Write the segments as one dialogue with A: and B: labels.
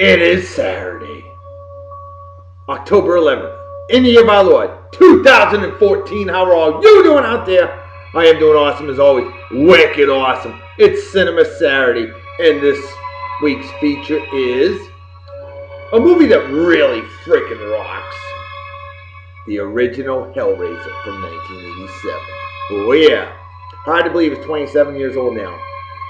A: It is Saturday, October 11th, in the year of our Lord, 2014. How are all you doing out there? I am doing awesome as always. Wicked awesome. It's Cinema Saturday, and this week's feature is a movie that really freaking rocks. The original Hellraiser from 1987. Oh yeah. Hard to believe it's 27 years old now.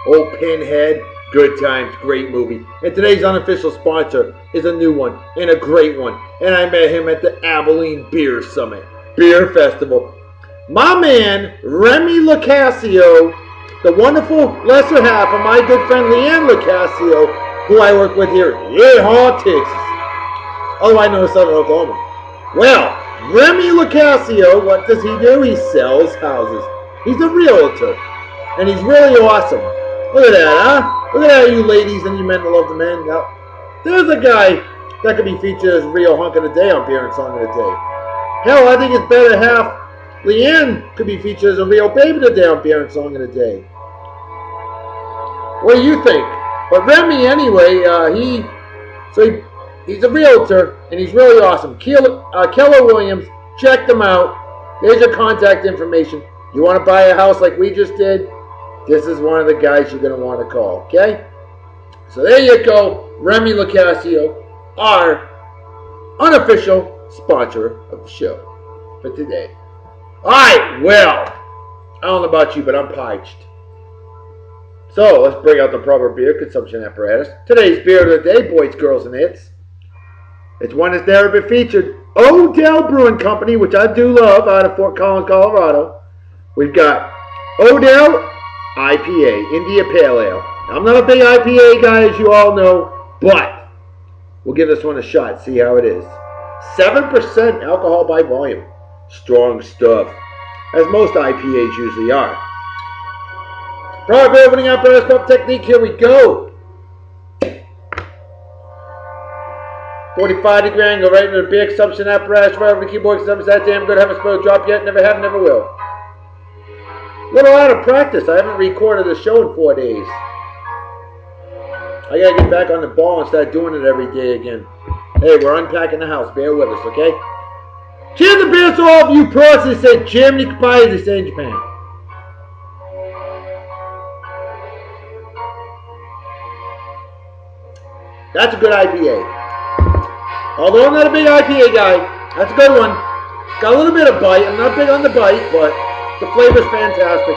A: Old Pinhead, good times, great movie. And today's unofficial sponsor is a new one and a great one. And I met him at the Abilene Beer Summit, Beer Festival. My man, Remy LoCascio, the wonderful lesser half of my good friend Leanne LoCascio, who I work with here in Yeehaw, Texas. Otherwise known as Southern Oklahoma. Well, Remy LoCascio, what does he do? He sells houses. He's a realtor. And he's really awesome. Look at that, huh? Look at that, you ladies and you men that love the men. Now, there's a guy that could be featured as a real hunk of the day on Beer and Song of the Day. Hell, I think it's better half Leanne could be featured as a real baby today on Beer and Song of the Day. What do you think? But Remy, anyway, he's a realtor and he's really awesome. Keller Williams, check them out. There's your contact information. You want to buy a house like we just did? This is one of the guys you're going to want to call, okay? So there you go, Remy LoCascio, our unofficial sponsor of the show for today. All right, well, I don't know about you, but I'm parched. So let's bring out the proper beer consumption apparatus. Today's beer of the day, boys, girls, and its. It's one that's never been featured. Odell Brewing Company, which I do love, out of Fort Collins, Colorado. We've got Odell IPA, India Pale Ale. I'm not a big IPA guy, as you all know, but we'll give this one a shot, see how it is. 7% alcohol by volume. Strong stuff, as most IPAs usually are. Proper opening up our cup technique, here we go. 45-degree angle right into the beer consumption apparatus, right over the keyboard, because that damn good, haven't spilled a drop yet, never have, never will. Little out of practice. I haven't recorded a show in 4 days. I gotta get back on the ball and start doing it every day again. Hey, we're unpacking the house. Bear with us, okay? Cheers and beers to all of you pros. They say Germany, Kapai, they say in Japan. That's a good IPA. Although I'm not a big IPA guy, that's a good one. Got a little bit of bite. I'm not big on the bite, but the flavor's fantastic.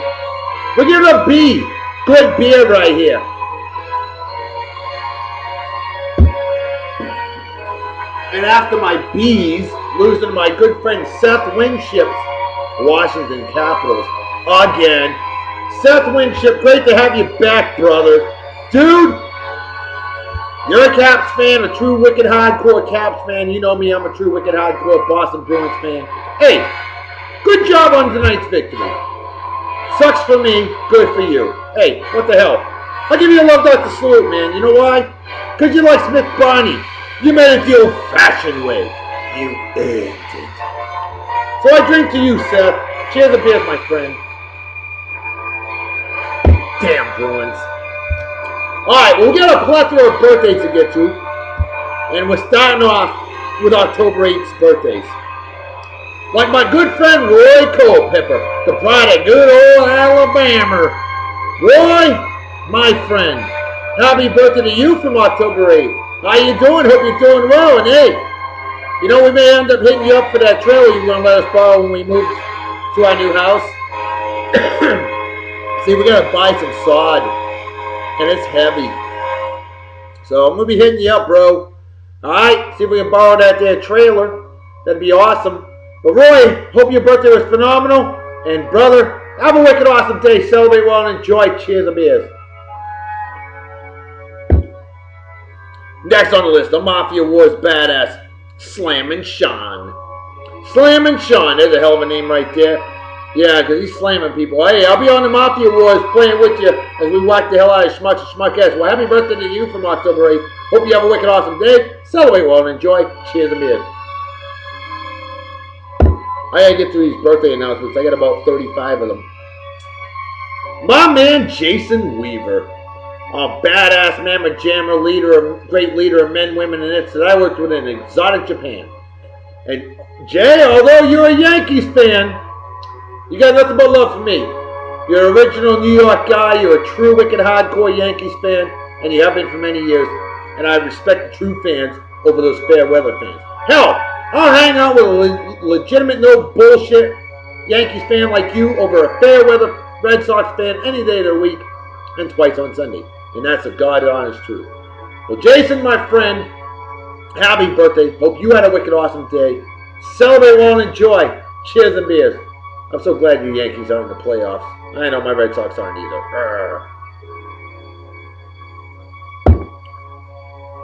A: We'll give it a B. Good beer right here. And after my B's, losing to my good friend Seth Winship's Washington Capitals again. Seth Winship, great to have you back, brother. Dude, you're a Caps fan, a true wicked hardcore Caps fan. You know me, I'm a true wicked hardcore Boston Bruins fan. Hey, good job on tonight's victory. Sucks for me, good for you. Hey, what the hell? I'll give you a love Dr. salute, man. You know why? Because you like Smith Barney. You made it the old-fashioned way. You earned it. So I drink to you, Seth. Cheers and beers, my friend. Damn Bruins. Alright, we'll get a plethora of birthdays to get to. And we're starting off with October 8th's birthdays. Like my good friend Roy Culpepper, the pride of good old Alabama. Roy, my friend, happy birthday to you from October 8th. How you doing? Hope you're doing well. And hey, you know, we may end up hitting you up for that trailer you're going to let us borrow when we move to our new house. See, we're going to buy some sod, and it's heavy. So I'm going to be hitting you up, bro. All right, see if we can borrow that there trailer. That'd be awesome. But Roy, hope your birthday was phenomenal. And brother, have a wicked awesome day. Celebrate well and enjoy. Cheers and beers. Next on the list, the Mafia Wars badass, Slammin' Sean. Slammin' Sean, there's a hell of a name right there. Yeah, because he's slamming people. Hey, I'll be on the Mafia Wars playing with you as we whack the hell out of Schmuck and Schmuckettes. Well, happy birthday to you from October 8th. Hope you have a wicked awesome day. Celebrate well and enjoy. Cheers and beers. I gotta get through these birthday announcements. I got about 35 of them. My man Jason Weaver. a badass mamma jammer leader, a great leader of men, women, and it's that I worked with in exotic Japan. And Jay, although you're a Yankees fan, you got nothing but love for me. You're an original New York guy, you're a true wicked hardcore Yankees fan, and you have been for many years, and I respect the true fans over those fair weather fans. Hell, I'll hang out with a legitimate, no bullshit Yankees fan like you over a fair weather Red Sox fan any day of the week and twice on Sunday. And that's the God honest truth. Well, Jason, my friend, happy birthday. Hope you had a wicked awesome day. Celebrate well and enjoy. Cheers and beers. I'm so glad you Yankees aren't in the playoffs. I know my Red Sox aren't either.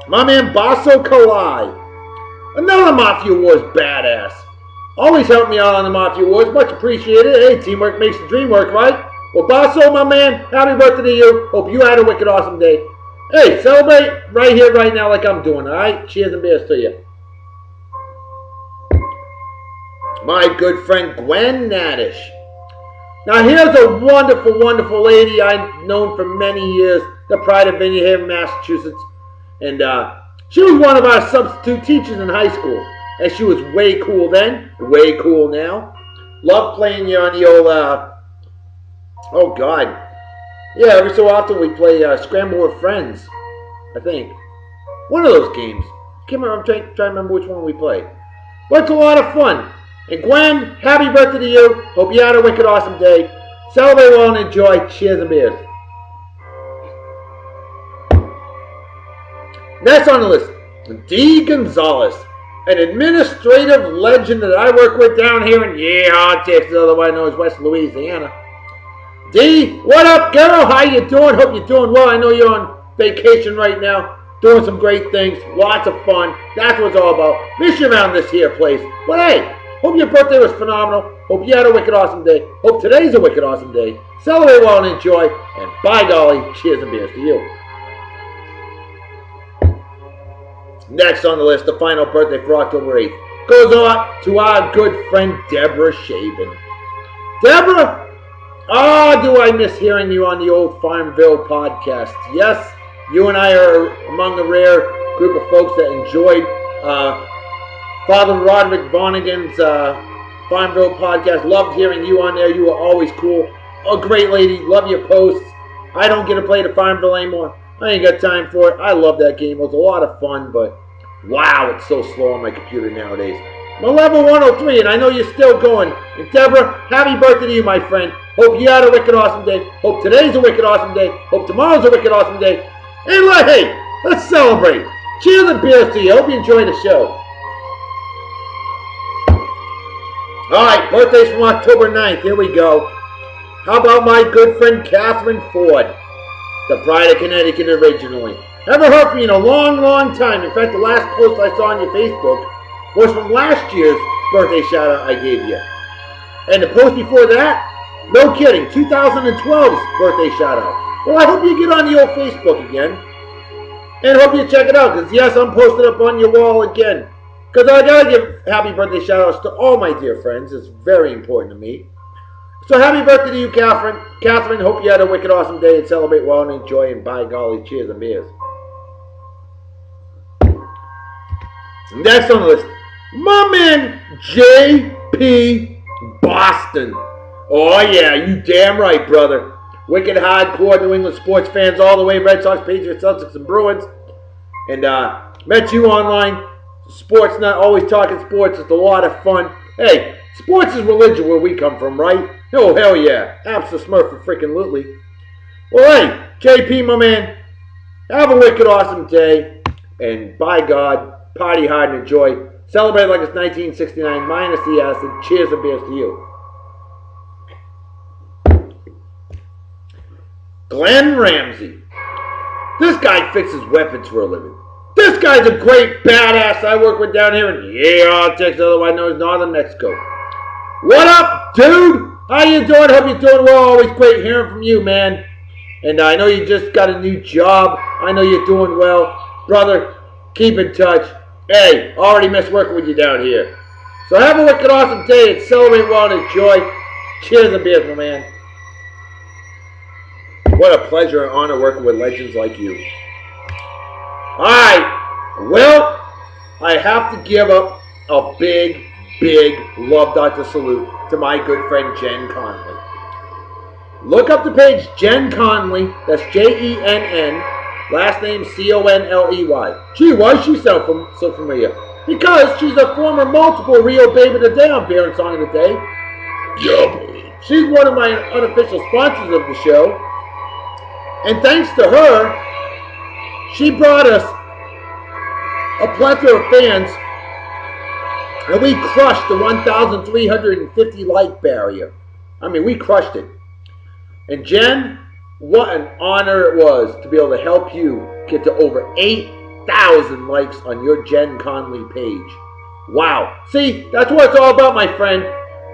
A: My man Basso Kalai. Another Mafia Wars badass. Always help me out on the Mafia Wars. Much appreciated. Hey, teamwork makes the dream work, right? Well, Basso, my man, happy birthday to you. Hope you had a wicked awesome day. Hey, celebrate right here, right now, like I'm doing, all right? Cheers and beers to you. My good friend Gwen Nadish. Now, here's a wonderful, wonderful lady I've known for many years, the pride of Vineyard here in Massachusetts. And she was one of our substitute teachers in high school. And she was way cool then, way cool now. Loved playing you on the old, oh God. Yeah, every so often we play Scramble with Friends, I think. One of those games. Can't remember, I'm trying to remember which one we play. But it's a lot of fun. And Gwen, happy birthday to you. Hope you had a wicked awesome day. Celebrate well and enjoy. Cheers and beers. Next on the list, D. Gonzalez, an administrative legend that I work with down here in Yeehaw, Texas, otherwise known as West Louisiana. D, what up, girl? How you doing? Hope you're doing well. I know you're on vacation right now, doing some great things, lots of fun. That's what it's all about. Miss you around this here place. But hey, hope your birthday was phenomenal. Hope you had a wicked awesome day. Hope today's a wicked awesome day. Celebrate well and enjoy. And by golly, cheers and beers to you. Next on the list, the final birthday for October 8th goes on to our good friend Deborah Shaven. Deborah, do I miss hearing you on the old Farmville podcast. Yes, you and I are among a rare group of folks that enjoyed Father Roderick Vonnegan's Farmville podcast. Loved hearing you on there. You were always cool. A great lady. Love your posts. I don't get to play the Farmville anymore. I ain't got time for it. I love that game. It was a lot of fun, but wow, it's so slow on my computer nowadays. I'm a level 103, and I know you're still going. And Deborah, happy birthday to you, my friend. Hope you had a wicked awesome day. Hope today's a wicked awesome day. Hope tomorrow's a wicked awesome day. And hey, let's celebrate. Cheers and beers to you. Hope you enjoy the show. All right, birthdays from October 9th. Here we go. How about my good friend Catherine Ford? The pride of Connecticut originally. Haven't heard from you in a long, long time. In fact, the last post I saw on your Facebook was from last year's birthday shout out I gave you. And the post before that, no kidding, 2012's birthday shout out. Well, I hope you get on the old Facebook again. And hope you check it out, because yes, I'm posted up on your wall again. Because I gotta give happy birthday shout outs to all my dear friends. It's very important to me. So happy birthday to you, Catherine. Catherine, hope you had a wicked awesome day and celebrate well and enjoy, and by golly, cheers and beers. Next on the list, my man J.P. Boston. Oh yeah, you damn right, brother. Wicked hardcore New England sports fans all the way, Red Sox, Patriots, Celtics, and Bruins. And met you online. Sports, not always talking sports. It's a lot of fun. Hey, sports is religion where we come from, right? Oh, hell yeah. Abso-Smurf for freaking lootly. Well, hey, JP, my man, have a wicked awesome day. And by God, party hard and enjoy. Celebrate like it's 1969 minus the acid. Cheers and beers to you. Glenn Ramsey. This guy fixes weapons for a living. This guy's a great badass I work with down here in Yeehaw, Texas, otherwise known as Northern Mexico. What up, dude? How you doing? Hope you're doing well. Always great hearing from you, man. And I know you just got a new job. I know you're doing well. Brother, keep in touch. Hey, already miss working with you down here. So have a wicked awesome day and celebrate well and enjoy. Cheers and beers, my man. What a pleasure and honor working with legends like you. Alright, well, I have to give up a big Love Doctor salute to my good friend Jen Conley. Look up the page Jen Conley, that's Jenn, last name Conley. Gee, why is she so familiar? Because she's a former multiple Rio Babe of the Day on Beer and Song of the Day. Yeah. She's one of my unofficial sponsors of the show. And thanks to her, she brought us a plethora of fans, and we crushed the 1,350 like barrier. I mean, we crushed it. And Jen, what an honor it was to be able to help you get to over 8,000 likes on your Jen Conley page. Wow. See, that's what it's all about, my friend.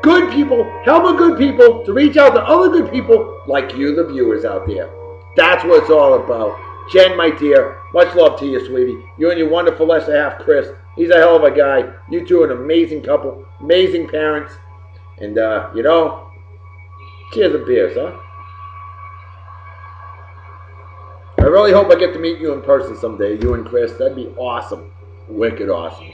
A: Good people, helping good people to reach out to other good people like you, the viewers out there. That's what it's all about. Jen, my dear, much love to you, sweetie. You and your wonderful less than half Chris. He's a hell of a guy. You two are an amazing couple, amazing parents. And, cheers and beers, huh? I really hope I get to meet you in person someday, you and Chris. That'd be awesome. Wicked awesome.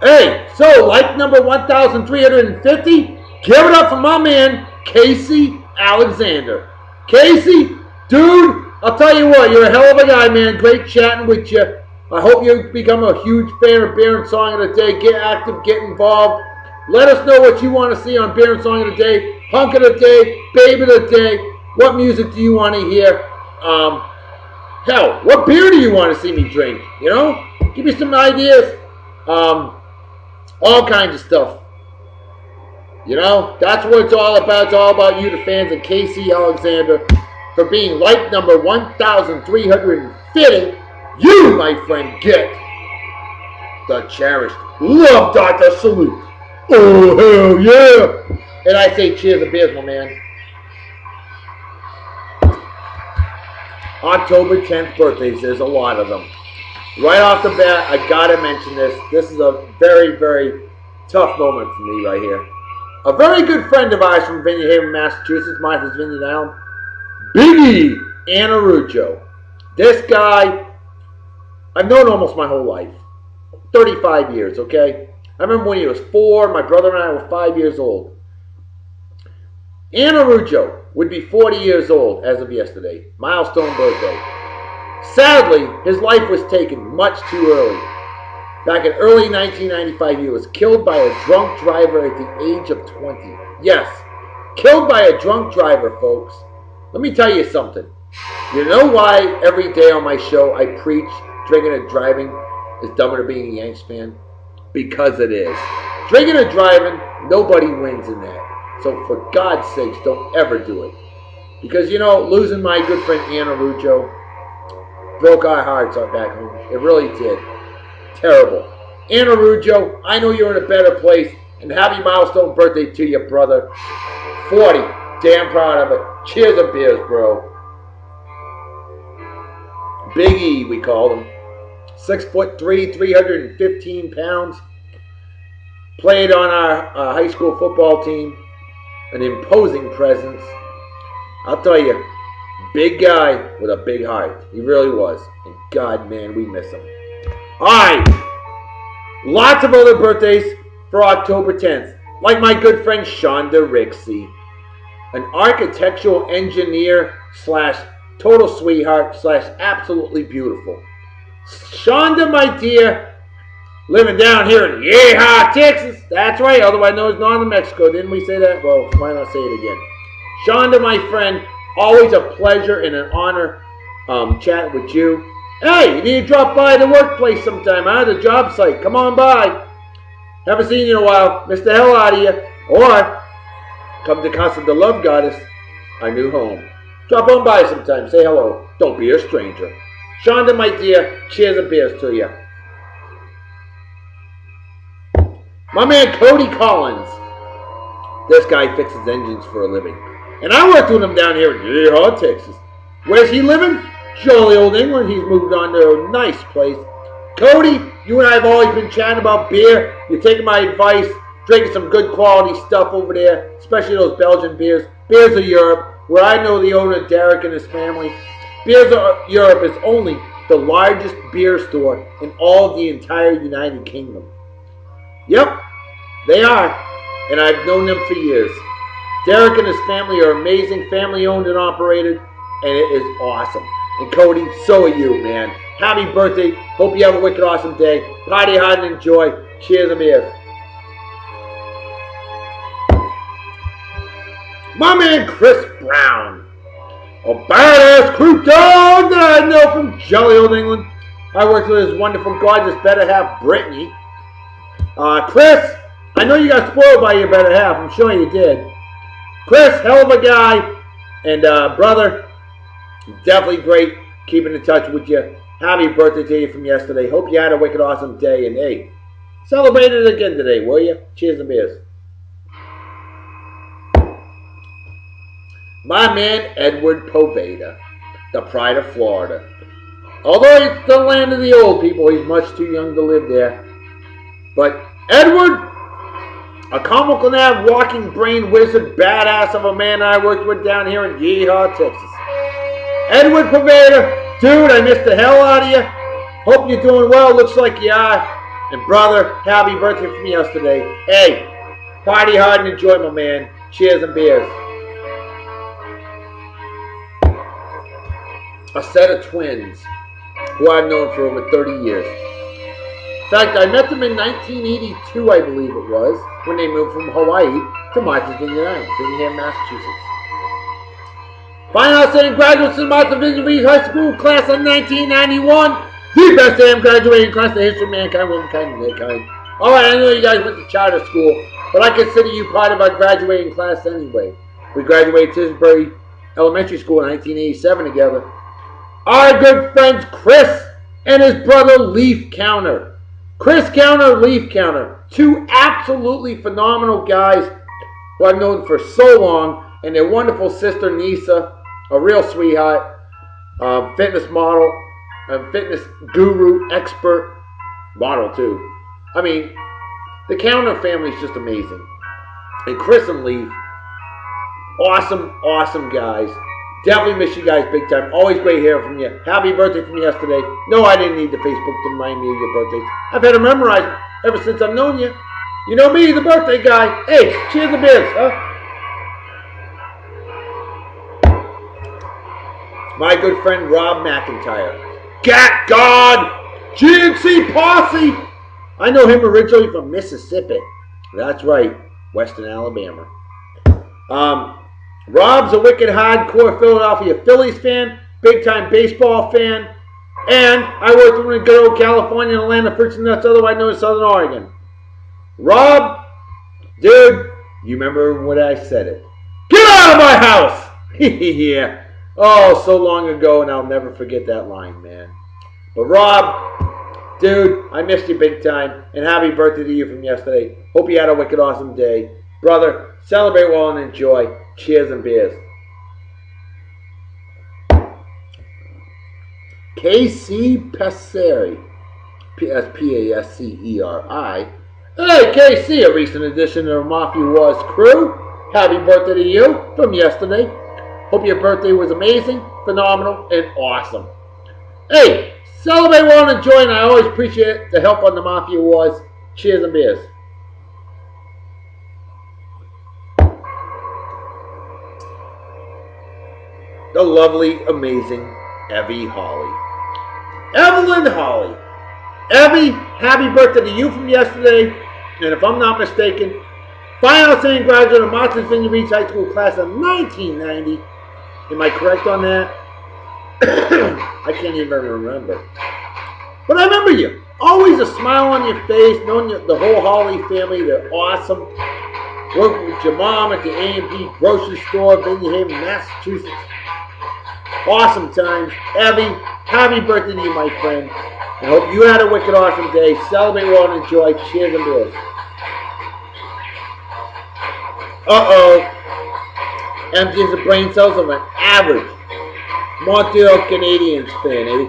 A: Hey, so like number 1,350, give it up for my man, Casey Alexander. Casey, dude, I'll tell you what, you're a hell of a guy, man. Great chatting with you. I hope you become a huge fan of Beer and Song of the Day. Get active, get involved. Let us know what you want to see on Beer and Song of the Day, Hunk of the Day, Babe of the Day. What music do you want to hear? Hell, what beer do you want to see me drink? You know? Give me some ideas. All kinds of stuff. You know? That's what it's all about. It's all about you, the fans of Casey Alexander, for being like number 1,350. You, my friend, get the cherished Love Doctor salute. Oh, hell yeah. And I say cheers and beers, my man. October 10th birthdays, there's a lot of them. Right off the bat, I gotta mention this. This is a very, very tough moment for me right here. A very good friend of ours from Vineyard Haven, Massachusetts, Martha's Vineyard Island, Biggie Anarujo. This guy, I've known almost my whole life. 35 years, okay? I remember when he was 4, my brother and I were 5 years old. Anarujo would be 40 years old as of yesterday. Milestone birthday. Sadly, his life was taken much too early. Back in early 1995, he was killed by a drunk driver at the age of 20. Yes, killed by a drunk driver, folks. Let me tell you something. You know why every day on my show I preach drinking and driving is dumber than being a Yanks fan? Because it is. Drinking and driving, nobody wins in that. So for God's sakes, don't ever do it. Because, you know, losing my good friend Anarujo broke our hearts back home. It really did. Terrible. Anarujo, I know you're in a better place. And happy milestone birthday to your brother. 40. Damn proud of it. Cheers and beers, bro. Big E, we called him. 6'3", 315 pounds. Played on our high school football team. An imposing presence. I'll tell you, big guy with a big heart. He really was. And God, man, we miss him. Alright. Lots of other birthdays for October 10th. Like my good friend Shonda Rixey. An architectural engineer slash total sweetheart slash absolutely beautiful. Shonda, my dear, living down here in Yeehaw, Texas. That's right, otherwise known as Northern Mexico. Didn't we say that? Well, why not say it again? Shonda, my friend, always a pleasure and an honor chatting with you. Hey, you need to drop by the workplace sometime, huh? The job site. Come on by. Haven't seen you in a while. Miss the hell out of you. Or come to Casa de Love Goddess, our new home. Drop on by sometime. Say hello. Don't be a stranger. Shonda, my dear, cheers and beers to you. My man Cody Collins. This guy fixes engines for a living. And I worked with him down here in Yeehaw, Texas. Where's he living? Jolly old England. He's moved on to a nice place. Cody, you and I have always been chatting about beer. You're taking my advice, drinking some good quality stuff over there, especially those Belgian beers. Beers of Europe. where I know the owner, Derek, and his family. Beers Europe is only the largest beer store in all of the entire United Kingdom. Yep, they are, and I've known them for years. Derek and his family are amazing, family-owned and operated, and it is awesome. And Cody, so are you, man. Happy birthday. Hope you have a wicked awesome day. Party hard and enjoy. Cheers and beers. My man Chris Brown, a badass crew dog that I know from jolly old England. I worked with his wonderful, gorgeous better half, Brittany. Chris, I know you got spoiled by your better half. I'm sure you did. Chris, hell of a guy. And brother, definitely great keeping in touch with you. Happy birthday to you from yesterday. Hope you had a wicked awesome day. And hey, celebrate it again today, will you? Cheers and beers. My man Edward Poveda, the pride of Florida. Although it's the land of the old people, he's much too young to live there. But Edward, a comical nav, walking brain wizard, badass of a man I worked with down here in Yeehaw, Texas. Edward Poveda, dude, I missed the hell out of you. Hope you're doing well. Looks like you are. And brother, happy birthday from yesterday. Hey, party hard and enjoy, my man. Cheers and beers. A set of twins who I've known for over 30 years. In fact, I met them in 1982, I believe it was, when they moved from Hawaii to Martha's Vineyard Island, Finnegan, Massachusetts. Fine outstanding graduates in Martha's Vineyard Beach High School, class of 1991. The best damn graduating class in the history of mankind, womankind, and mankind. Alright, I know you guys went to charter school, but I consider you part of our graduating class anyway. We graduated Tisbury Elementary School in 1987 together. Our good friends Chris and his brother Leaf Counter. Chris Counter, Leaf Counter. Two absolutely phenomenal guys who I've known for so long. And their wonderful sister Nisa, a real sweetheart, fitness model, fitness guru, expert, model too. I mean, the Counter family is just amazing. And Chris and Leaf, awesome, awesome guys. Definitely miss you guys big time. Always great hearing from you. Happy birthday from yesterday. No, I didn't need the Facebook to remind me of your birthdays. I've had it memorized ever since I've known you. You know me, the birthday guy. Hey, cheers the beers, huh? My good friend Rob McIntyre. Gat God! GNC Posse! I know him originally from Mississippi. That's right, Western Alabama. Rob's a wicked hardcore Philadelphia Phillies fan, big time baseball fan, and I worked with him in good old California and Atlanta, Fruits and Nuts, otherwise known as Southern Oregon. Rob, dude, you remember what I said it. Get out of my house! Yeah. Oh, so long ago, and I'll never forget that line, man. But Rob, dude, I missed you big time, and happy birthday to you from yesterday. Hope you had a wicked awesome day. Brother, celebrate well and enjoy. Cheers and beers. KC Passeri. P-S-P-A-S-C-E-R-I. Hey, KC, a recent addition to the Mafia Wars crew. Happy birthday to you from yesterday. Hope your birthday was amazing, phenomenal, and awesome. Hey, celebrate well and enjoy, and I always appreciate the help on the Mafia Wars. Cheers and beers. The lovely, amazing Evie Holly. Evelyn Holly. Evie, happy birthday to you from yesterday. And if I'm not mistaken, fine outstanding graduate of Martha's Vineyard Beach High School class of 1990. Am I correct on that? I can't even remember. But I remember you. Always a smile on your face, knowing the whole Holly family. They're awesome. Working with your mom at the A&P grocery store, Vineyard Haven, Massachusetts. Awesome times. Evie, happy birthday to you, my friend. I hope you had a wicked awesome day. Celebrate well and enjoy. Cheers and beers. Uh-oh. Empties the brain cells of an average Montreal Canadiens fan, eh?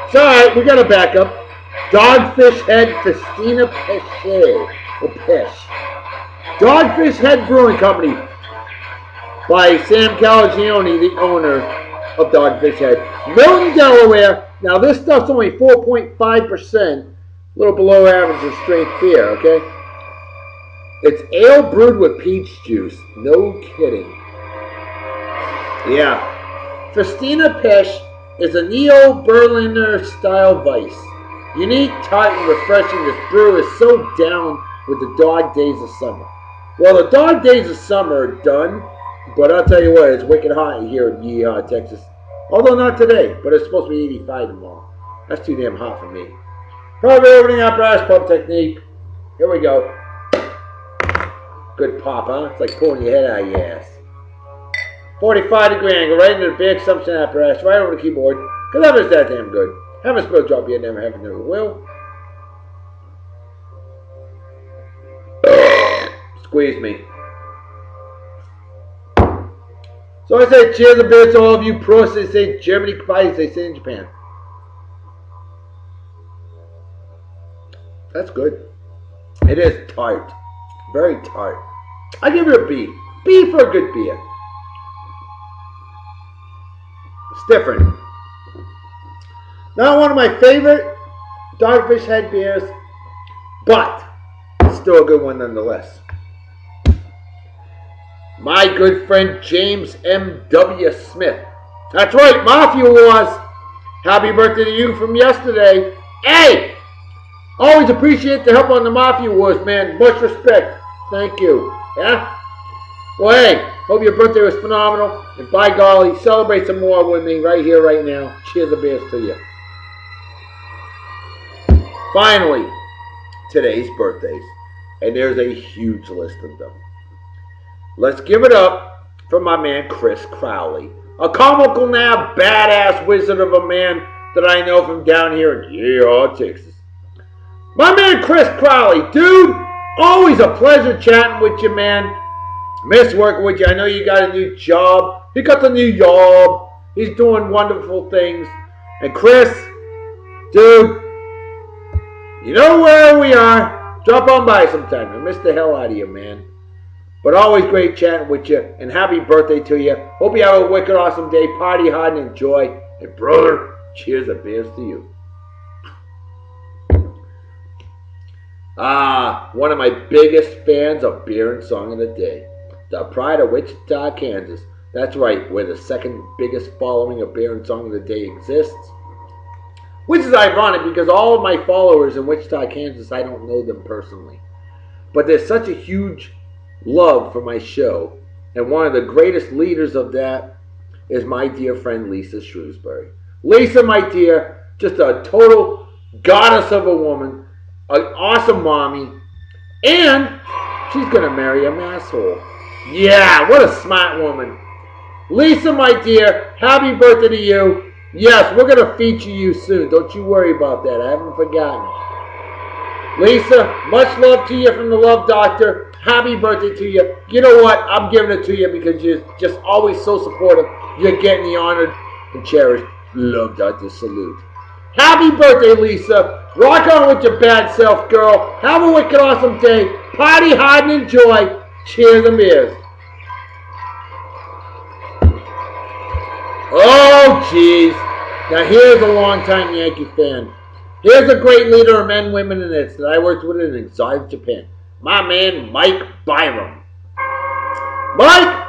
A: It's alright, we got a backup. Dogfish Head Festina Pesce. Or Pesh. Dogfish Head Brewing Company. by Sam Calagione, the owner of Dogfish Head. Milton, Delaware. Now this stuff's only 4.5%, a little below average of strength beer, okay? It's ale brewed with peach juice. No kidding. Yeah. Festina Pesch is a Neo-Berliner style Weiss. Unique, tight, and refreshing, this brew is so down with the dog days of summer. Well, the dog days of summer are done, but I'll tell you what, it's wicked hot here in Yeehaw, Texas. Although not today, but it's supposed to be 85 tomorrow. That's too damn hot for me. Private opening apparatus, pump technique. Here we go. Good pop, huh? It's like pulling your head out of your ass. 45-degree angle, right into the big suction apparatus, right over the keyboard. Because that was that damn good. Haven't spilled a drop yet, never have, never will. Squeeze me. So I say cheers a beer to all of you pros. They say Germany, Christ, they say in Japan. That's good. It is tart. Very tart. I give it a B. B for a good beer. It's different. Not one of my favorite Dogfish Head beers, but it's still a good one nonetheless. My good friend James M.W. Smith. That's right, Mafia Wars. Happy birthday to you from yesterday. Hey! Always appreciate the help on the Mafia Wars, man. Much respect. Thank you. Yeah? Well, hey, hope your birthday was phenomenal. And by golly, celebrate some more with me right here, right now. Cheers a beers to you. Finally, today's birthdays. And there's a huge list of them. Let's give it up for my man Chris Crowley. A comical now badass wizard of a man that I know from down here in Yeehaw, Texas. My man Chris Crowley. Dude, always a pleasure chatting with you, man. Miss working with you. I know you got a new job. He got the new job. He's doing wonderful things. And Chris, dude, you know where we are. Drop on by sometime. I miss the hell out of you, man. But always great chatting with you. And happy birthday to you. Hope you have a wicked awesome day. Party hard and enjoy. And brother, cheers a beers to you. One of my biggest fans of beer and song of the day. The Pride of Wichita, Kansas. That's right, where the second biggest following of beer and song of the day exists. Which is ironic because all of my followers in Wichita, Kansas, I don't know them personally. But there's such a huge love for my show. And one of the greatest leaders of that is my dear friend Lisa Shrewsbury. Lisa, my dear, just a total goddess of a woman. An awesome mommy. And she's going to marry a asshole. Yeah, what a smart woman. Lisa, my dear, happy birthday to you. Yes, we're going to feature you soon. Don't you worry about that. I haven't forgotten. Lisa, much love to you from the Love Doctor. Happy birthday to you. You know what? I'm giving it to you because you're just always so supportive. You're getting the honored and cherished Love Doctor salute. Happy birthday, Lisa. Rock on with your bad self, girl. Have a wicked awesome day. Party hard and enjoy. Cheers and beers. Oh, jeez. Now, here's a longtime Yankee fan. Here's a great leader of men, women, and this that I worked with in exotic Japan. My man, Mike Byram. Mike,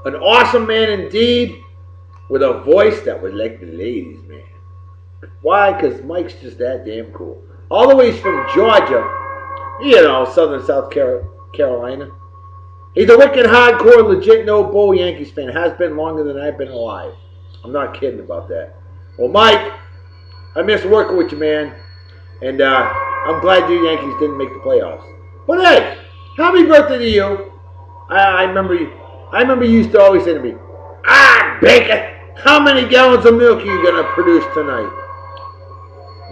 A: an awesome man indeed, with a voice that was like the ladies, man. Why? Because Mike's just that damn cool. All the way from Georgia, you know, southern South Carolina. He's a wicked, hardcore, legit, no-bull Yankees fan. Has been longer than I've been alive. I'm not kidding about that. Well, Mike, I miss working with you, man. And I'm glad you Yankees didn't make the playoffs. But hey, happy birthday to you. I remember you used to always say to me, Baker, how many gallons of milk are you going to produce tonight?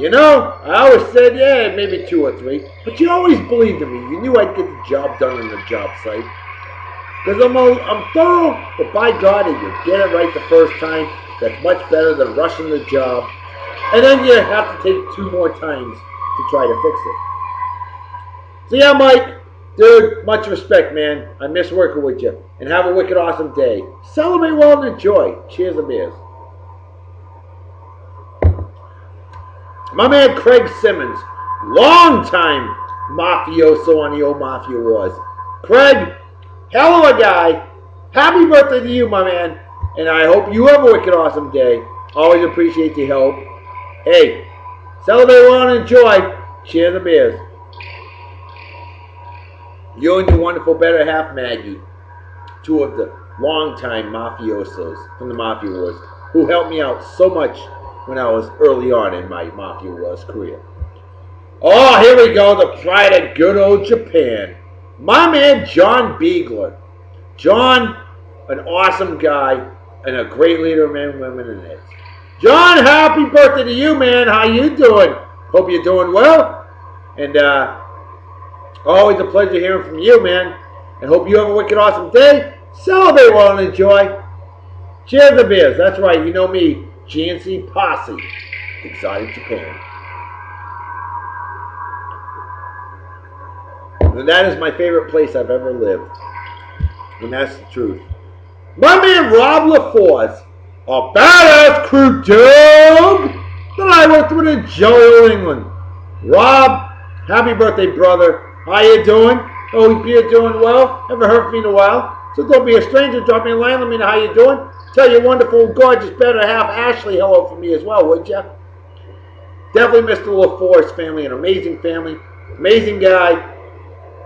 A: You know, I always said, yeah, maybe 2 or 3. But you always believed in me. You knew I'd get the job done on the job site. Because I'm thorough, but by God, if you get it right the first time, that's much better than rushing the job. And then you have to take 2 more times to try to fix it. So yeah, Mike, Dude, much respect, man. I miss working with you. And have a wicked awesome day. Celebrate well and enjoy. Cheers and beers. My man Craig Simmons, long-time mafioso on the old Mafia Wars. Craig, hell of a guy. Happy birthday to you, my man. And I hope you have a wicked awesome day. Always appreciate your help. Hey, celebrate well and enjoy. Cheers and beers. You and your wonderful better half, Maggie, two of the longtime mafiosos from the Mafia Wars, who helped me out so much when I was early on in my Mafia Wars career. Oh, here we go, the pride of good old Japan. My man, John Beagler. John, an awesome guy and a great leader of men, women, and kids. John, happy birthday to you, man. How you doing? Hope you're doing well. And always a pleasure hearing from you, man. And hope you have a wicked awesome day. Celebrate well and enjoy. Cheers and beers. That's right, you know me, GNC Posse, Exotic Japan. And that is my favorite place I've ever lived. And that's the truth. My man Rob LaForce, a badass crew dog that I worked with in Joliet, England. Rob, happy birthday, brother. How you doing? Hope you're doing well. Haven't heard from you in a while. So don't be a stranger. Drop me a line. Let me know how you're doing. Tell your wonderful, gorgeous, better half, Ashley, hello from me as well, would you? Definitely Mr. LaForce family, an amazing family. Amazing guy.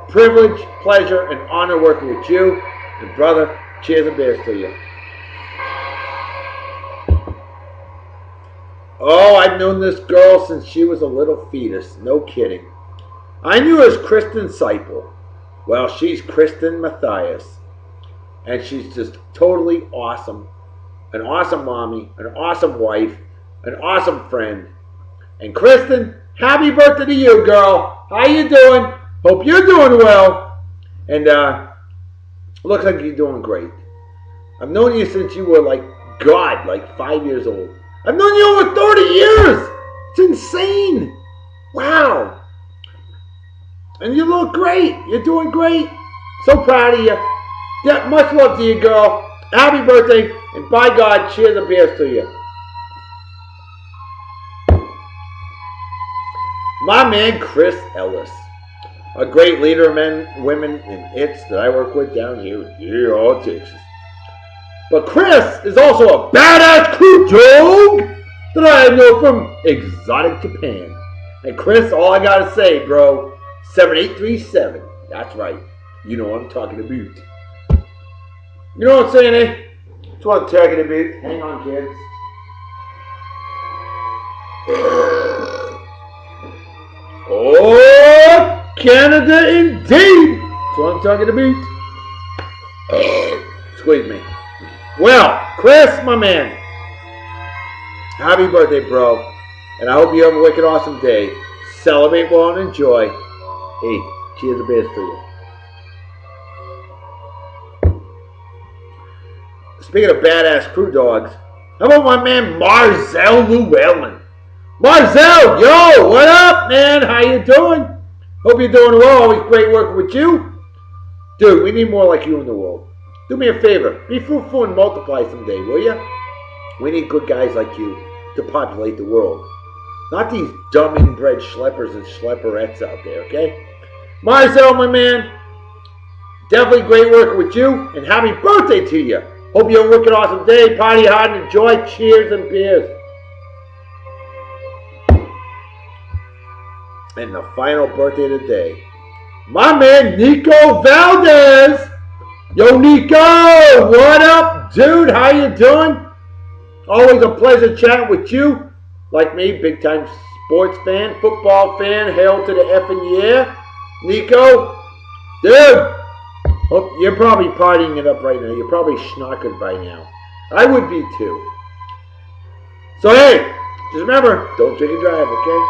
A: Privilege, pleasure, and honor working with you. And brother, cheers and beers to you. Oh, I've known this girl since she was a little fetus. No kidding. I knew her as Kristen Seipel. Well, she's Kristen Matthias. And she's just totally awesome. An awesome mommy, an awesome wife, an awesome friend. And Kristen, happy birthday to you, girl. How you doing? Hope you're doing well. And looks like you're doing great. I've known you since you were like 5 years old. I've known you over 30 years. It's insane. Wow. And you look great. You're doing great. So proud of you. Yeah, much love to you, girl. Happy birthday. And by God, cheers and beers to you. My man, Chris Ellis. A great leader of men, women, and its that I work with down here in dear old Texas. But Chris is also a badass crew dog that I know from Exotic Japan. And Chris, all I gotta say, bro, 7837. That's right. You know what I'm talking about. You know what I'm saying, eh? That's what I'm talking about. Hang on, kids. Oh, Canada indeed. That's what I'm talking about. Squeeze me. Well, Chris, my man, happy birthday, bro. And I hope you have a wicked awesome day. Celebrate well and enjoy. Hey, cheers and beers to you. Speaking of badass crew dogs, how about my man Marzell Llewellyn? Marzell, yo, what up, man? How you doing? Hope you're doing well. Always great working with you. Dude, we need more like you in the world. Do me a favor. Be fruitful and multiply someday, will ya? We need good guys like you to populate the world. Not these dumb inbred schleppers and schlepperettes out there, okay? Marzell, my man, definitely great working with you, and happy birthday to you. Hope you have a wicked awesome day. Party hard and enjoy. Cheers and beers. And the final birthday of the day, my man Nico Valdez. Yo, Nico, what up, dude? How you doing? Always a pleasure chatting with you. Like me, big time sports fan, football fan, hail to the effing yeah. Nico, dude, you're probably partying it up right now. You're probably schnockered by now. I would be too. So hey, just remember, don't drink and drive, okay?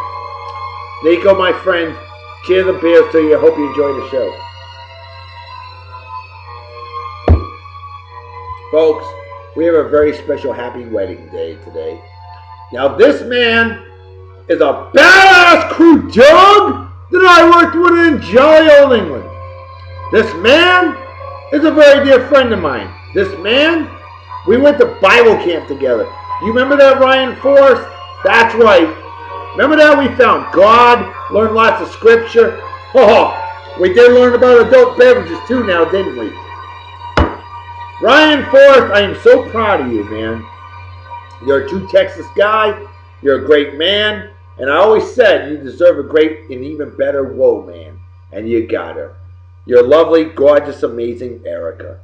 A: Nico, my friend, cheers and beers to you. Hope you enjoy the show. Folks, we have a very special happy wedding day today. Now this man is a badass crew dog that I worked with in Jolly Old England. This man is a very dear friend of mine. This man, we went to Bible camp together. You remember that, Ryan Forrest? That's right. Remember that? We found God, learned lots of scripture. Oh, we did learn about adult beverages too now, didn't we? Ryan Forrest, I am so proud of you, man. You're a true Texas guy. You're a great man. And I always said you deserve a great and even better woe, man. And you got her. You're lovely, gorgeous, amazing Erica.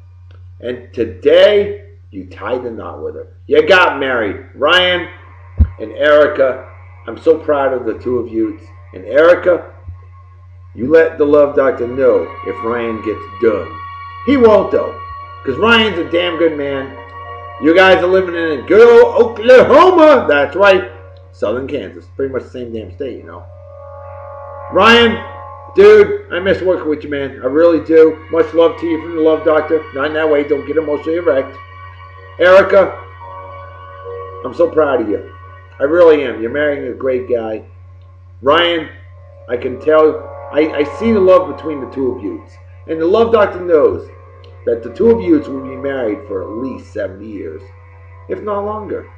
A: And today, you tied the knot with her. You got married. Ryan and Erica, I'm so proud of the two of you. And Erica, you let the love doctor know if Ryan gets done. He won't, though. Because Ryan's a damn good man. You guys are living in good old Oklahoma. That's right. Southern Kansas. Pretty much the same damn state, you know. Ryan, dude, I miss working with you, man. I really do. Much love to you from the Love Doctor. Not in that way. Don't get emotionally wrecked. Erica, I'm so proud of you. I really am. You're marrying a great guy. Ryan, I can tell. I see the love between the two of you. And the Love Doctor knows that the two of you will be married for at least 70 years, if not longer.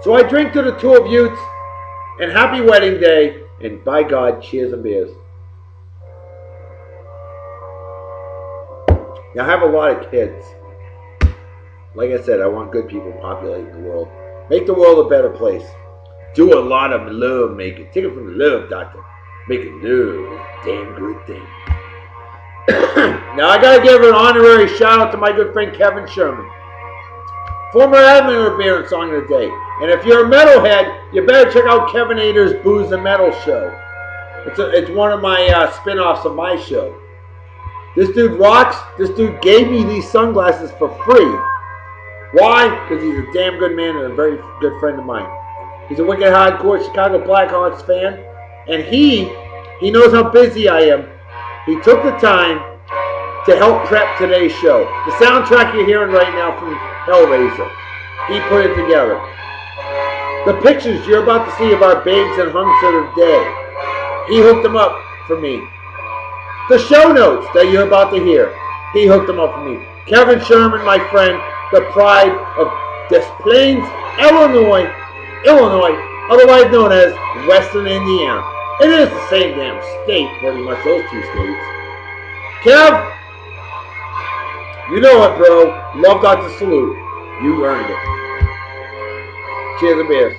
A: So I drink to the two of you, and happy wedding day, and by God, cheers and beers. Now I have a lot of kids. Like I said, I want good people populating the world. Make the world a better place. Do a lot of love making. Take it from the Love Doctor. Making love is a damn good thing. Now I gotta give an honorary shout out to my good friend Kevin Sherman, former admin of Beer and Song of the Day. And if you're a metalhead, you better check out Kevin Ader's Booze and Metal show. It's one of my spin-offs of my show. This dude rocks. This dude gave me these sunglasses for free. Why? Because he's a damn good man and a very good friend of mine. He's a wicked hardcore Chicago Blackhawks fan, and he knows how busy I am. He took the time to help prep today's show. The soundtrack you're hearing right now from Hellraiser, he put it together. The pictures you're about to see of our babes and hunks of the day, he hooked them up for me. The show notes that you're about to hear, he hooked them up for me. Kevin Sherman, my friend, the pride of Des Plaines, Illinois, otherwise known as Western Indiana. It is the same damn state, pretty much, those two states. Kev, you know it, bro. Love Doctor Salute. You earned it. Cheers and beers.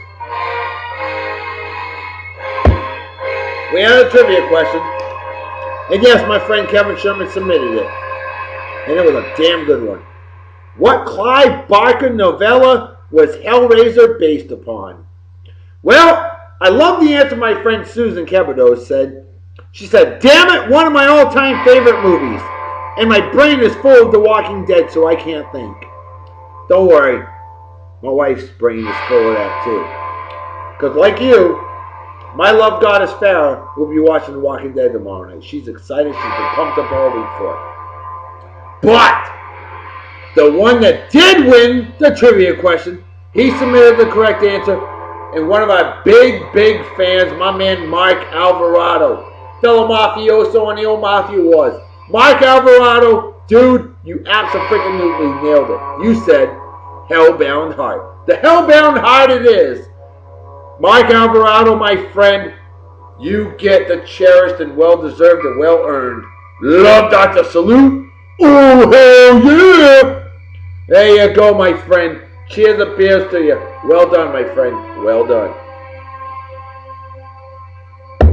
A: We had a trivia question. And yes, my friend Kevin Sherman submitted it. And it was a damn good one. What Clive Barker novella was Hellraiser based upon? Well, I love the answer my friend Susan Kebido said. She said, damn it, one of my all-time favorite movies. And my brain is full of The Walking Dead, so I can't think. Don't worry. My wife's brain is full of that, too. Because like you, my love goddess Farrah will be watching The Walking Dead tomorrow night. She's excited. She's been pumped up all week for it. But the one that did win the trivia question, he submitted the correct answer. And one of our big fans, my man Mark Alvarado, fellow mafioso on the old Mafia Wars. Mark Alvarado, dude, you absolutely nailed it. You said Hellbound Heart. The Hellbound Heart it is. Mark Alvarado, my friend, you get the cherished and well-deserved and well-earned Love Doctor Salute. Oh, hell yeah! There you go, my friend. Cheers and beers to you. Well done, my friend. Well done.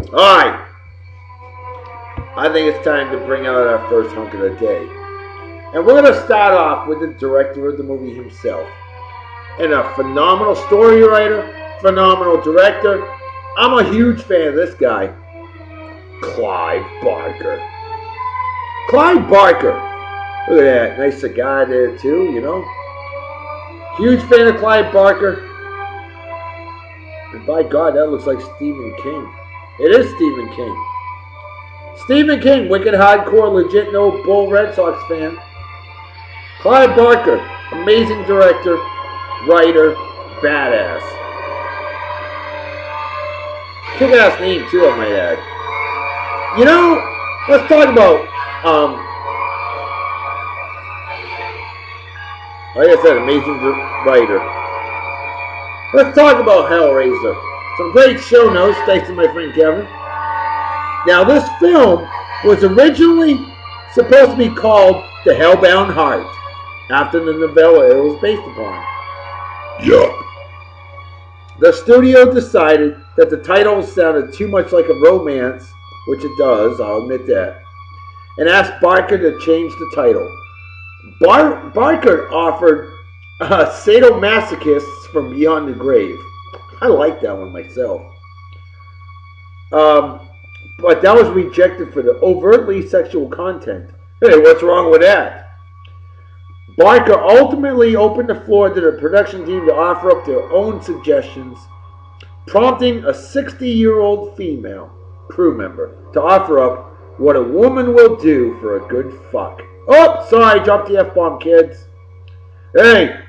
A: Alright. I think it's time to bring out our first hunk of the day. And we're going to start off with the director of the movie himself. And a phenomenal story writer, phenomenal director. I'm a huge fan of this guy. Clive Barker. Clive Barker. Look at that. Nice cigar there too, you know. Huge fan of Clive Barker. And by God, that looks like Stephen King. It is Stephen King. Stephen King, wicked hardcore, legit no bull Red Sox fan. Clive Barker, amazing director, writer, badass. Kick-ass name too, I might add. You know, let's talk about Like I said, amazing writer. Let's talk about Hellraiser. Some great show notes, thanks to my friend Kevin. Now, this film was originally supposed to be called The Hellbound Heart, after the novella it was based upon. Yup. The studio decided that the title sounded too much like a romance, which it does, I'll admit that, and asked Barker to change the title. Barker offered Sadomasochists from Beyond the Grave. I like that one myself. But that was rejected for the overtly sexual content. Hey, what's wrong with that? Barker ultimately opened the floor to the production team to offer up their own suggestions, prompting a 60-year-old female crew member to offer up what a woman will do for a good fuck. Oh, sorry, dropped the F-bomb, kids. Hey,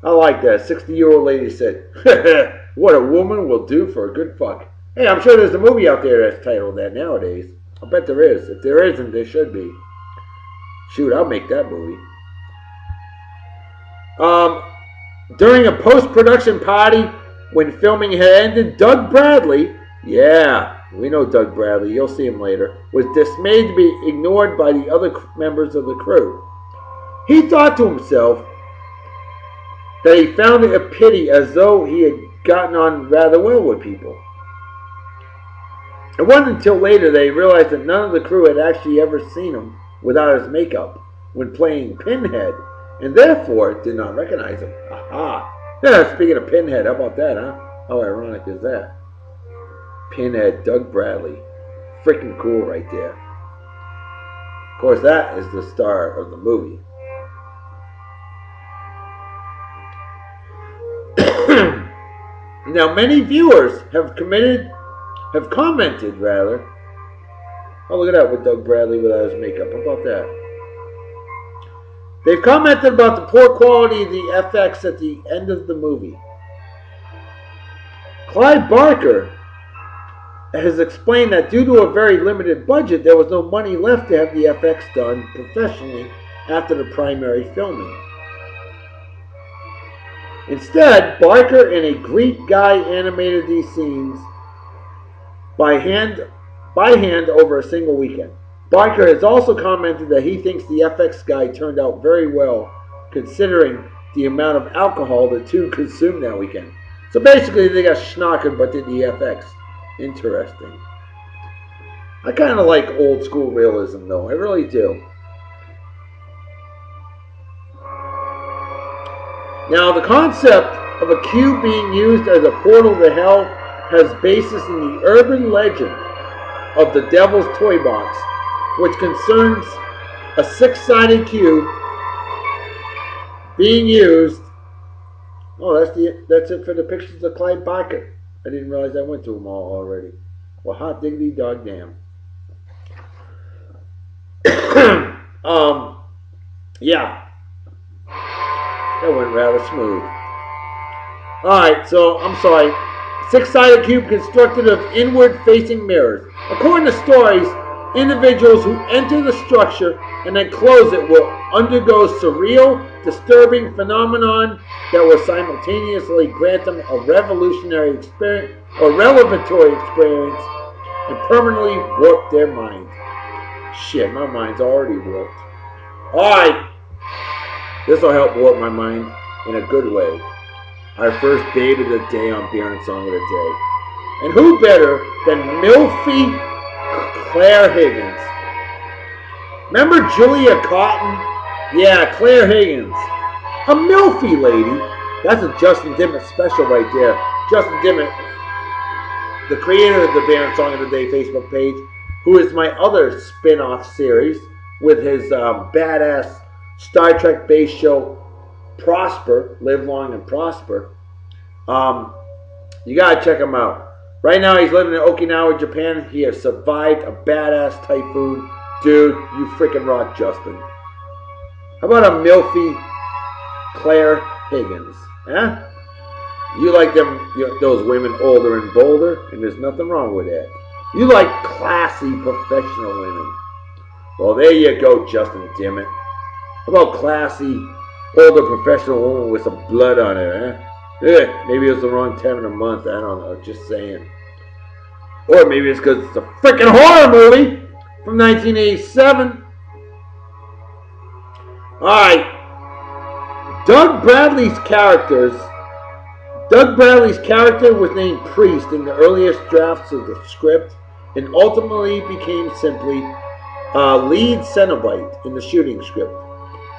A: I like that. 60-year-old lady said, what a woman will do for a good fuck. Hey, I'm sure there's a movie out there that's titled that nowadays. I bet there is. If there isn't, there should be. Shoot, I'll make that movie. During a post-production party, when filming had ended, Doug Bradley, yeah, we know Doug Bradley, you'll see him later, was dismayed to be ignored by the other members of the crew. He thought to himself that he found it a pity, as though he had gotten on rather well with people. It wasn't until later that he realized that none of the crew had actually ever seen him without his makeup when playing Pinhead, and therefore did not recognize him. Aha! Yeah, speaking of Pinhead, how about that, huh? How ironic is that? Pinhead, Doug Bradley. Freaking cool right there. Of course, that is the star of the movie. Now, many viewers have commented. Oh, look at that with Doug Bradley without his makeup. How about that? They've commented about the poor quality of the FX at the end of the movie. Clive Barker has explained that due to a very limited budget, there was no money left to have the FX done professionally after the primary filming. Instead, Barker and a Greek guy animated these scenes by hand over a single weekend. Barker has also commented that he thinks the FX guy turned out very well, considering the amount of alcohol the two consumed that weekend. So basically, they got schnockered but did the FX. Interesting. I kind of like old school realism, though. I really do. Now, the concept of a cube being used as a portal to hell has basis in the urban legend of the Devil's Toy Box, which concerns a six-sided cube being used. Oh, that's it for the pictures of Clive Barker. I didn't realize I went through them all already. Well, hot diggity dog damn. Yeah. That went rather smooth. Alright, so, I'm sorry. Six-sided cube constructed of inward-facing mirrors. According to stories, individuals who enter the structure and then close it will undergo surreal, disturbing phenomenon that will simultaneously grant them a revolutionary experience or revelatory experience and permanently warp their mind. Shit, my mind's already warped. Alright, this will help warp my mind in a good way. Our first babe of the day on Beer and Song of the Day. And who better than Milfy Claire Higgins? Remember Julia Cotton? Yeah, Claire Higgins. A Milfy lady. That's a Justin Dimmitt special right there. Justin Dimmitt, the creator of the Beer and Song of the Day Facebook page, who is my other spin-off series with his badass Star Trek-based show, Prosper, Live Long and Prosper. You gotta check him out. Right now he's living in Okinawa, Japan. He has survived a badass typhoon. Dude, you freaking rock, Justin. How about a Milfy Claire Higgins? Huh? You like those women older and bolder, and there's nothing wrong with that. You like classy professional women. Well, there you go, Justin, damn it. How about classy, older professional woman with some blood on her, eh? Maybe it was the wrong time of the month. I don't know. Just saying. Or maybe it's because it's a freaking horror movie from 1987. Alright. Doug Bradley's character was named Priest in the earliest drafts of the script and ultimately became simply lead Cenobite in the shooting script.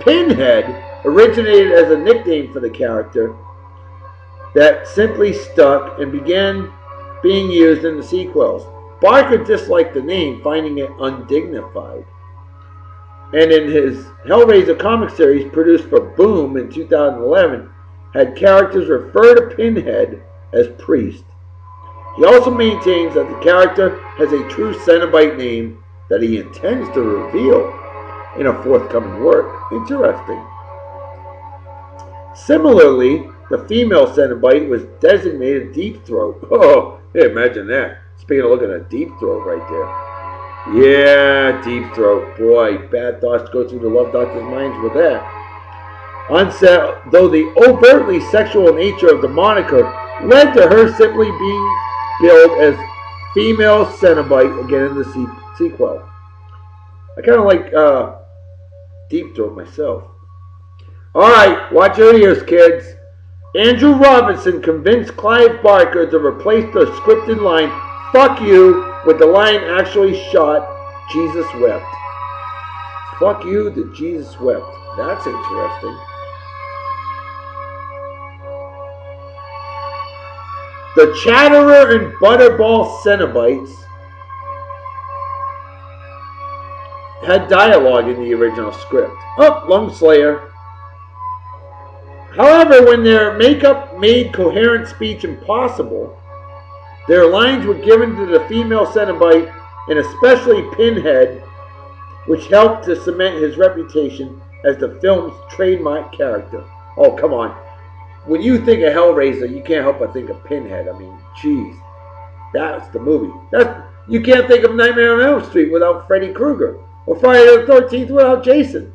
A: Pinhead originated as a nickname for the character that simply stuck and began being used in the sequels. Barker disliked the name, finding it undignified. And in his Hellraiser comic series produced for Boom in 2011, had characters refer to Pinhead as Priest. He also maintains that the character has a true Cenobite name that he intends to reveal in a forthcoming work. Interesting. Similarly, the female Cenobite was designated Deep Throat. Oh, hey, imagine that. Speaking of looking at Deep Throat right there. Yeah, Deep Throat. Boy, bad thoughts go through the Love Doctor's minds with that. On-set, though the overtly sexual nature of the moniker led to her simply being billed as female Cenobite again in the sequel. I kind of like Deep Throat myself. Alright, watch your ears, kids. Andrew Robinson convinced Clive Barker to replace the scripted line, "Fuck you," with the line actually shot, "Jesus wept." Fuck you, the Jesus wept. That's interesting. The Chatterer and Butterball Cenobites had dialogue in the original script. Oh, Lungslayer. However, when their makeup made coherent speech impossible, their lines were given to the female Cenobite, and especially Pinhead, which helped to cement his reputation as the film's trademark character. Oh, come on. When you think of Hellraiser, you can't help but think of Pinhead. I mean, jeez. That's the movie. You can't think of Nightmare on Elm Street without Freddy Krueger, or Friday the 13th without Jason,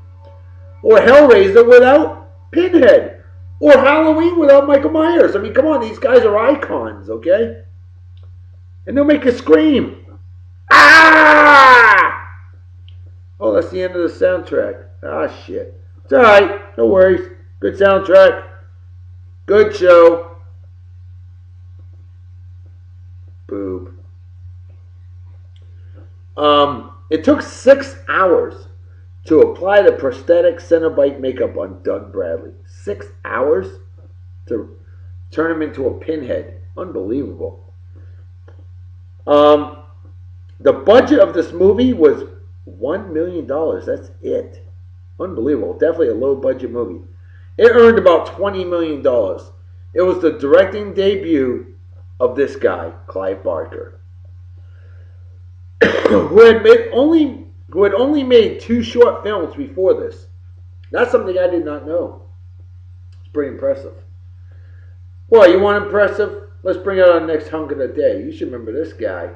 A: or Hellraiser without Pinhead, or Halloween without Michael Myers. I mean, come on, these guys are icons, okay? And they'll make you scream. Ah! Oh, that's the end of the soundtrack. Ah, shit. It's alright. No worries. Good soundtrack. Good show. Boob. It took 6 hours to apply the prosthetic Cenobite makeup on Doug Bradley. 6 hours to turn him into a Pinhead. Unbelievable. The budget of this movie was $1 million. That's it. Unbelievable. Definitely a low budget movie. It earned about $20 million. It was the directing debut of this guy, Clive Barker, who had only made 2 short films before this. That's something I did not know. It's pretty impressive. Well, you want impressive? Let's bring out our next hunk of the day. You should remember this guy.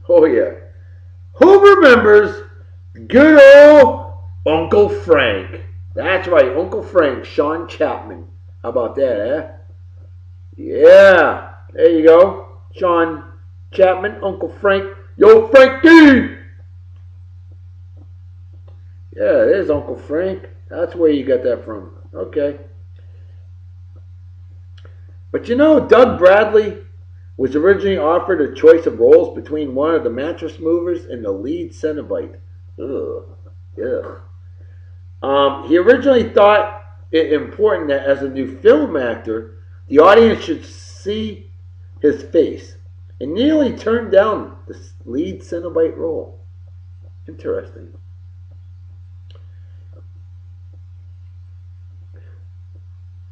A: Oh, yeah. Who remembers good old Uncle Frank? That's right, Uncle Frank, Sean Chapman. How about that, eh? Yeah, there you go. Sean Chapman, Uncle Frank. Yo, Frankie! Yeah, there's Uncle Frank. That's where you got that from. Okay. But you know, Doug Bradley was originally offered a choice of roles between one of the mattress movers and the lead Cenobite. Ugh. Ugh. He originally thought it important that as a new film actor, the audience should see his face, and nearly turned down the lead Cenobite role. Interesting.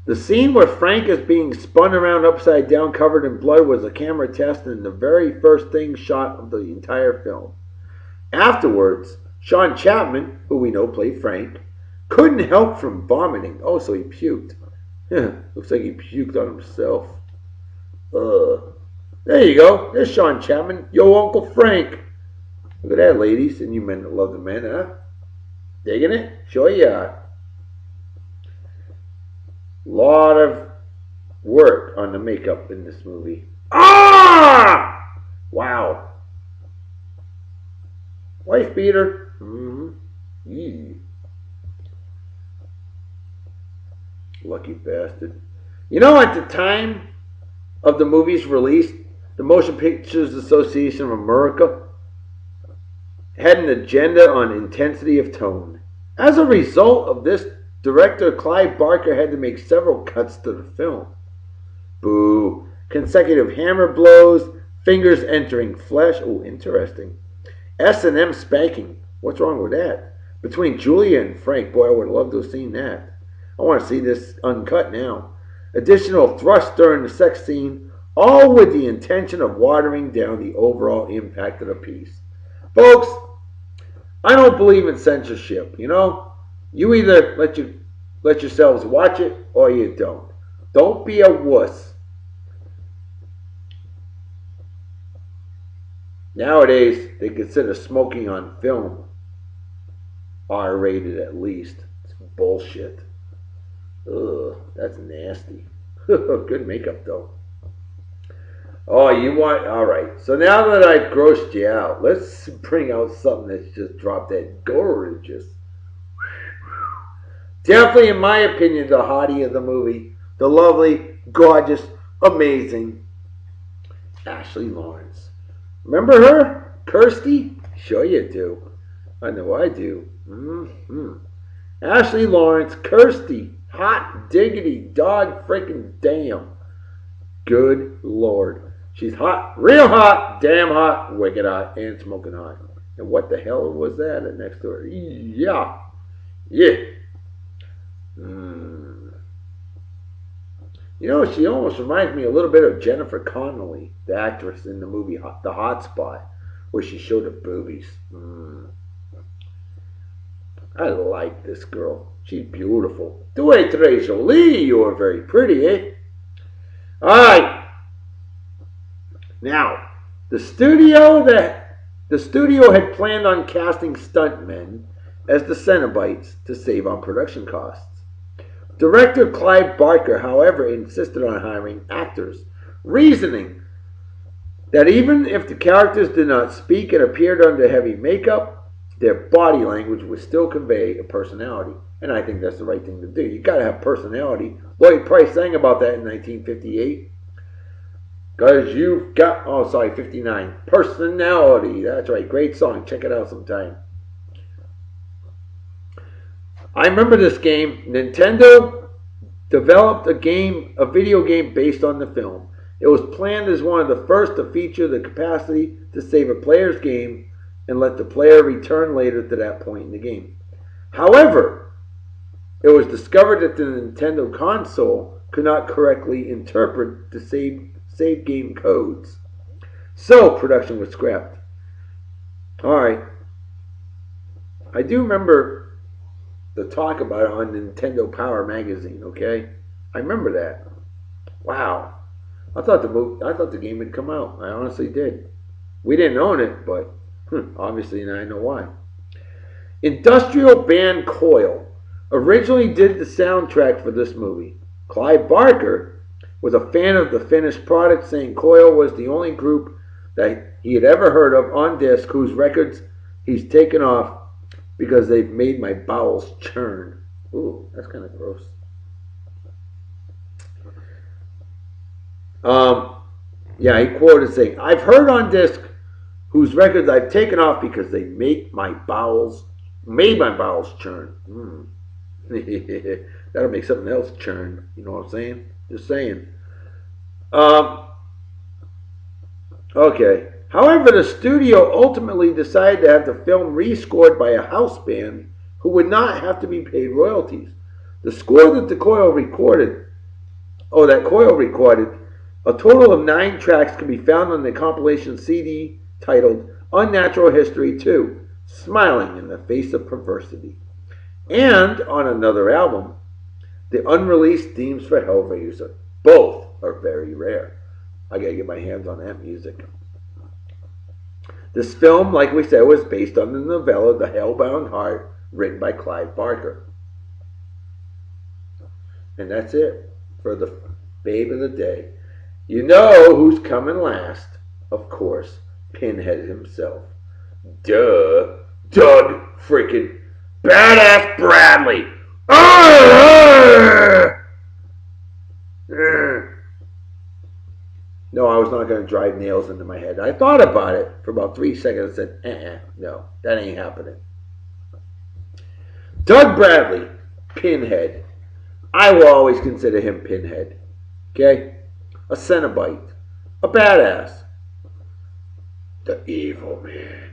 A: The scene where Frank is being spun around upside down covered in blood was a camera test and the very first thing shot of the entire film. Afterwards, Sean Chapman, who we know played Frank, couldn't help from vomiting. Oh, so he puked. Yeah, looks like he puked on himself. There you go. There's Sean Chapman. Yo, Uncle Frank. Look at that, ladies. And you men that love the men, huh? Digging it? Sure you are. Lot of work on the makeup in this movie. Ah! Wow. Wife beater. Mm-hmm. Lucky bastard. You know, at the time of the movie's release, the Motion Pictures Association of America had an agenda on intensity of tone. As a result of this, director Clive Barker had to make several cuts to the film. Boo. Consecutive hammer blows, fingers entering flesh. Oh, interesting. S&M spanking. What's wrong with that? Between Julia and Frank. Boy, I would love to have seen that. I want to see this uncut now. Additional thrust during the sex scene, all with the intention of watering down the overall impact of the piece. Folks, I don't believe in censorship, you know? You either let yourselves watch it or you don't. Don't be a wuss. Nowadays, they consider smoking on film R-rated at least. It's bullshit. Ugh, that's nasty. Good makeup, though. Oh, you want... Alright, so now that I've grossed you out, let's bring out something that's just dropped that gorgeous. Definitely, in my opinion, the hottie of the movie. The lovely, gorgeous, amazing Ashley Lawrence. Remember her? Kirsty? Sure you do. I know I do. Ashley Lawrence, Kirsty. Hot diggity dog freaking damn. Good Lord. She's hot, real hot, damn hot, wicked hot, and smoking hot. And what the hell was that next to her? Yeah. You know, she almost reminds me a little bit of Jennifer Connelly, the actress in the movie The Hot Spot, where she showed her boobies. I like this girl. She's beautiful. Due très jolie. You are very pretty, eh? Alright. Now, the studio had planned on casting stuntmen as the Cenobites to save on production costs. Director Clive Barker, however, insisted on hiring actors, reasoning that even if the characters did not speak and appeared under heavy makeup, their body language would still convey a personality. And I think that's the right thing to do. You gotta have personality. Lloyd Price sang about that in 1958. Because you've got, 59. Personality. That's right. Great song. Check it out sometime. I remember this game. Nintendo developed a video game based on the film. It was planned as one of the first to feature the capacity to save a player's game and let the player return later to that point in the game. However, it was discovered that the Nintendo console could not correctly interpret the save game codes. So production was scrapped. Alright. I do remember the talk about it on Nintendo Power magazine, okay? I remember that. Wow. I thought the game would come out. I honestly did. We didn't own it, but obviously now I know why. Industrial band Coil originally did the soundtrack for this movie. Clive Barker was a fan of the finished product, saying Coil was the only group that he had ever heard of on disc whose records he's taken off because they've made my bowels churn. Ooh, that's kind of gross. Yeah, he quoted saying, I've heard on disc whose records I've taken off because they made my bowels churn. That'll make something else churn. You know what I'm saying? Just saying. Okay. However, the studio ultimately decided to have the film rescored by a house band who would not have to be paid royalties. The score that Coil recorded, a total of 9 tracks can be found on the compilation CD titled Unnatural History 2, Smiling in the Face of Perversity. And on another album, the unreleased themes for Hellraiser. Both are very rare. I gotta get my hands on that music. This film, like we said, was based on the novella The Hellbound Heart written by Clive Barker. And that's it for the babe of the day. You know who's coming last? Of course, Pinhead himself. Duh. Doug freaking Badass Bradley. No, I was not going to drive nails into my head. I thought about it for about 3 seconds and said, no, that ain't happening. Doug Bradley, Pinhead. I will always consider him Pinhead. Okay? A Cenobite. A badass. The evil man.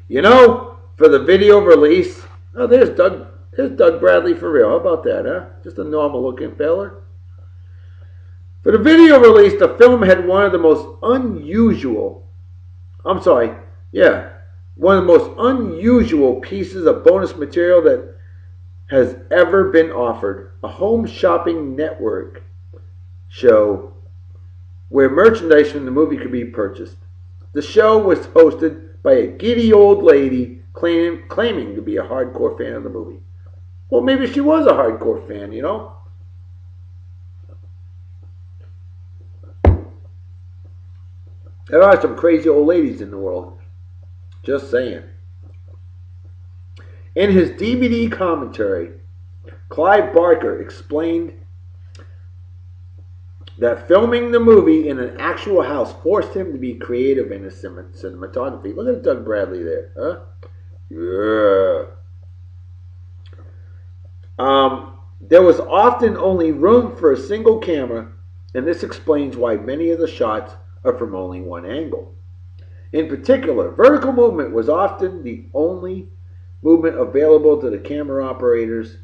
A: You know, for the video release, oh, there's Doug Bradley for real. How about that, huh? Just a normal looking feller. For the video release, the film had one of the most unusual pieces of bonus material that has ever been offered. A home shopping network show where merchandise from the movie could be purchased. The show was hosted by a giddy old lady claiming to be a hardcore fan of the movie. Well, maybe she was a hardcore fan, you know? There are some crazy old ladies in the world. Just saying. In his DVD commentary, Clive Barker explained that filming the movie in an actual house forced him to be creative in his cinematography. Look at Doug Bradley there, huh? Yeah. There was often only room for a single camera, and this explains why many of the shots are from only one angle. In particular, vertical movement was often the only movement available to the camera operators,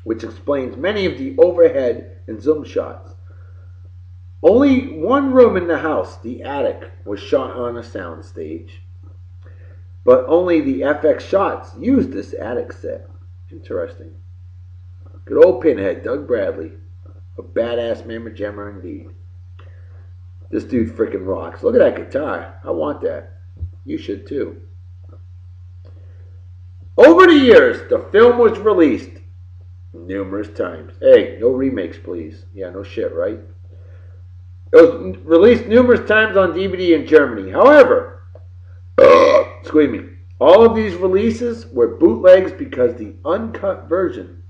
A: which explains many of the overhead and zoom shots. Only one room in the house, the attic, was shot on a sound stage, but only the FX shots used this attic set. Interesting. Good old Pinhead, Doug Bradley. A badass mamma jammer indeed. This dude freaking rocks. Look at that guitar. I want that. You should too. Over the years, the film was released numerous times. Hey, no remakes, please. Yeah, no shit, right? It was released numerous times on DVD in Germany. However, excuse me, all of these releases were bootlegs because the uncut version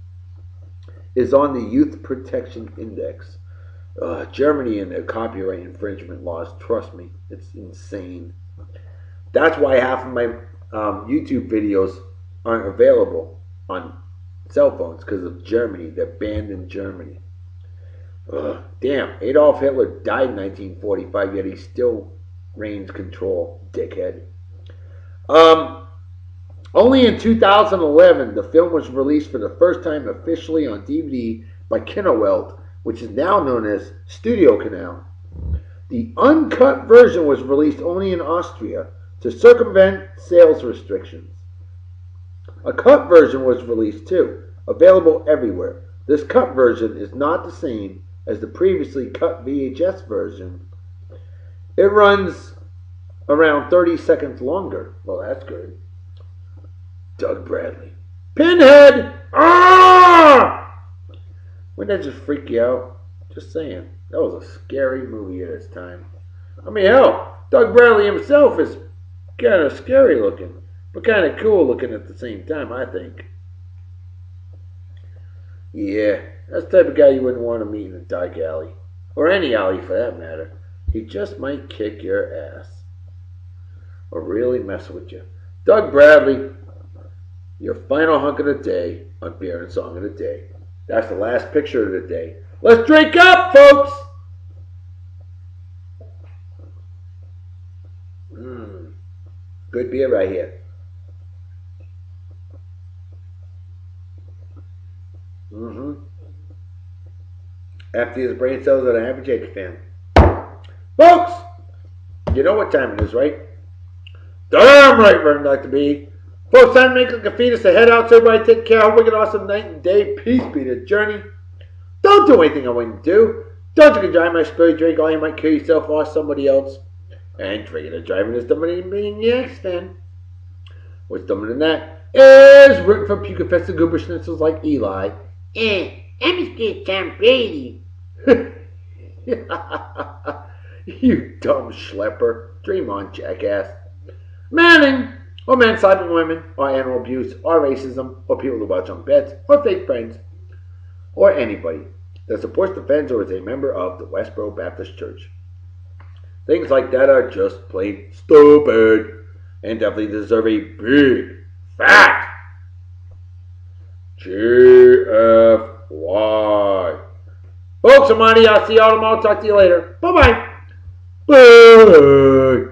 A: is on the Youth Protection Index. Germany and their copyright infringement laws, trust me, it's insane. That's why half of my YouTube videos aren't available on cell phones, because of Germany. They're banned in Germany. Damn, Adolf Hitler died in 1945, yet he still reigns control, dickhead. Only in 2011, the film was released for the first time officially on DVD by Kinowelt, which is now known as Studio Canal. The uncut version was released only in Austria to circumvent sales restrictions. A cut version was released too, available everywhere. This cut version is not the same as the previously cut VHS version. It runs around 30 seconds longer. Well, that's good. Doug Bradley. Pinhead! Ah! Wouldn't that just freak you out? Just saying. That was a scary movie at its time. I mean, hell, Doug Bradley himself is kind of scary looking, but kind of cool looking at the same time, I think. Yeah, that's the type of guy you wouldn't want to meet in a dark alley. Or any alley for that matter. He just might kick your ass. Or really mess with you. Doug Bradley, your final hunk of the day on Beer and Song of the Day. That's the last picture of the day. Let's drink up, folks! Good beer right here. Empty his brain cells at a Happy Jake fan. Folks! You know what time it is, right? Damn right, Reverend Dr. B. Folks, time to make like a fetus to head out, so everybody take care. Have a wicked awesome night and day. Peace be the journey. Don't do anything I wouldn't do. Don't drink and drive my spirit drink, or you might kill yourself or somebody else. And drinking and driving is the money being the accident. What's dumber than that is rooting for puke-infested goober schnitzels like Eli.
B: I'm scared Tom Brady.
A: You dumb schlepper. Dream on, jackass. Manning, or man-slapping women, or animal abuse, or racism, or people who watch on bets, or fake friends, or anybody that supports, defends, or is a member of the Westboro Baptist Church. Things like that are just plain stupid and definitely deserve a big, fat GFY. Folks, I'm Monty. I'll see y'all tomorrow. Talk to you later. Bye-bye. Bye.